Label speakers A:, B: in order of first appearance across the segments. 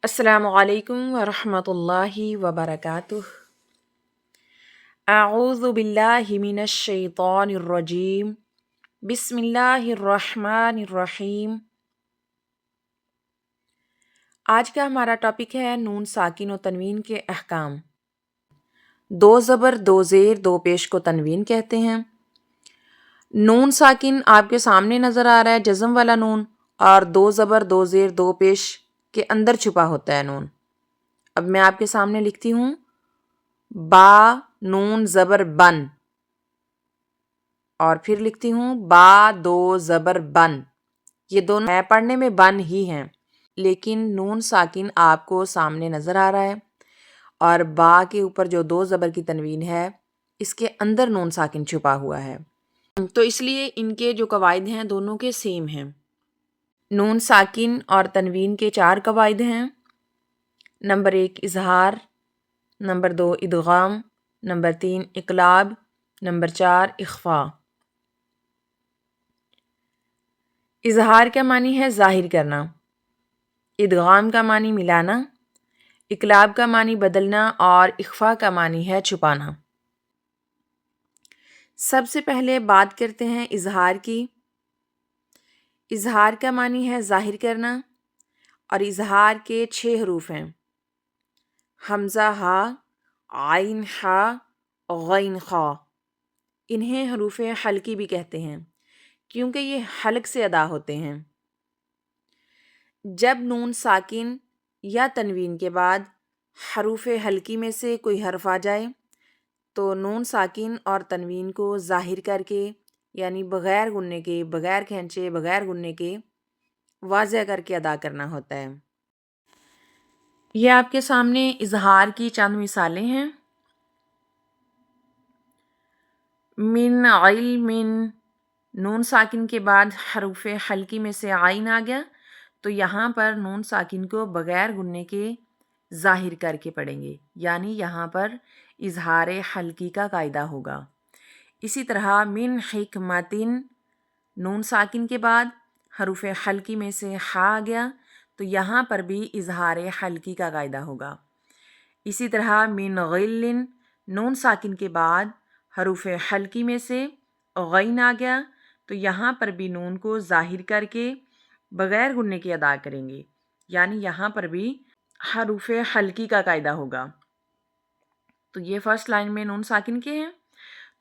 A: السلام علیکم ورحمۃ اللہ وبرکاتہ۔ اعوذ باللہ من الشیطان الرجیم، بسم اللہ الرحمن الرحیم۔ آج کا ہمارا ٹاپک ہے نون ساکن و تنوین کے احکام۔ دو زبر دو زیر دو پیش کو تنوین کہتے ہیں۔ نون ساکن آپ کے سامنے نظر آ رہا ہے، جزم والا نون، اور دو زبر دو زیر دو پیش کے اندر چھپا ہوتا ہے نون۔ اب میں آپ کے سامنے لکھتی ہوں با نون زبر بن، اور پھر لکھتی ہوں با دو زبر بن۔ یہ دونوں ہے پڑھنے میں بن ہی ہیں، لیکن نون ساکن آپ کو سامنے نظر آ رہا ہے، اور با کے اوپر جو دو زبر کی تنوین ہے اس کے اندر نون ساکن چھپا ہوا ہے، تو اس لیے ان کے جو قواعد ہیں دونوں کے سیم ہیں۔ نون ساکن اور تنوین کے 4 قواعد ہیں۔ نمبر 1 اظہار، نمبر 2 ادغام، نمبر 3 اقلاب، نمبر 4 اخفاء۔ اظہار کا معنی ہے ظاہر کرنا، ادغام کا معنی ملانا، اقلاب کا معنی بدلنا، اور اخفاء کا معنی ہے چھپانا۔ سب سے پہلے بات کرتے ہیں اظہار کی۔ اظہار کا معنی ہے ظاہر کرنا، اور اظہار کے 6 حروف ہیں: حمزہ ہا، عین ہا، غین خا۔ انہیں حروف حلقی بھی کہتے ہیں کیونکہ یہ حلق سے ادا ہوتے ہیں۔ جب نون ساکن یا تنوین کے بعد حروف حلقی میں سے کوئی حرف آ جائے تو نون ساکن اور تنوین کو ظاہر کر کے، یعنی بغیر گننے کے، بغیر کھینچے، بغیر گننے کے واضح کر کے ادا کرنا ہوتا ہے۔ یہ آپ کے سامنے اظہار کی چند مثالیں ہیں۔ من علم، نون ساکن کے بعد حروف حلقی میں سے عین آ گیا تو یہاں پر نون ساکن کو بغیر گننے کے ظاہر کر کے پڑھیں گے، یعنی یہاں پر اظہار حلقی کا قاعدہ ہوگا۔ اسی طرح من حکمت، نون ساکن کے بعد حروف حلقی میں سے ہا آ گیا تو یہاں پر بھی اظہار حلقی کا قاعدہ ہوگا۔ اسی طرح من غل، نون ساکن کے بعد حروف حلقی میں سے غین آ گیا تو یہاں پر بھی نون کو ظاہر کر کے بغیر گننے کے ادا کریں گے، یعنی یہاں پر بھی حروف حلقی کا قاعدہ ہوگا۔ تو یہ فرسٹ لائن میں نون ساکن کے ہیں۔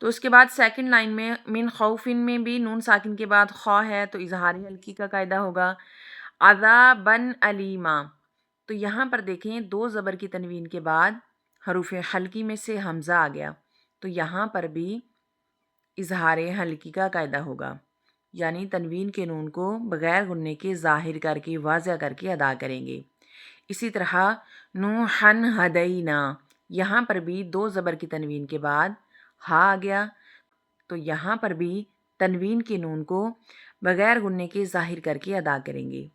A: تو اس کے بعد سیکنڈ لائن میں من خوفن میں بھی نون ساکن کے بعد خا ہے تو اظہار حلقی کا قاعدہ ہوگا۔ عذابن علیما، تو یہاں پر دیکھیں دو زبر کی تنوین کے بعد حروف حلقی میں سے حمزہ آ گیا تو یہاں پر بھی اظہار حلقی کا قاعدہ ہوگا، یعنی تنوین کے نون کو بغیر گننے کے ظاہر کر کے واضح کر کے ادا کریں گے۔ اسی طرح نوحن ہدینا، یہاں پر بھی دو زبر کی تنوین کے بعد ہا آ گیا تو یہاں پر بھی تنوین کے نون کو بغیر گننے کے ظاہر کر کے ادا کریں گے۔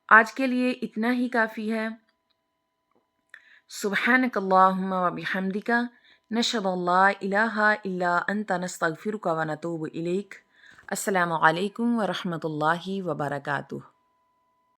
A: آج کے لیے اتنا ہی کافی ہے۔ سبحانک اللہم و بحمدک، نشہد ان لا الہ الا انت، نستغفرک و نتوب الیک۔ السلام علیکم ورحمۃ اللہ وبرکاتہ۔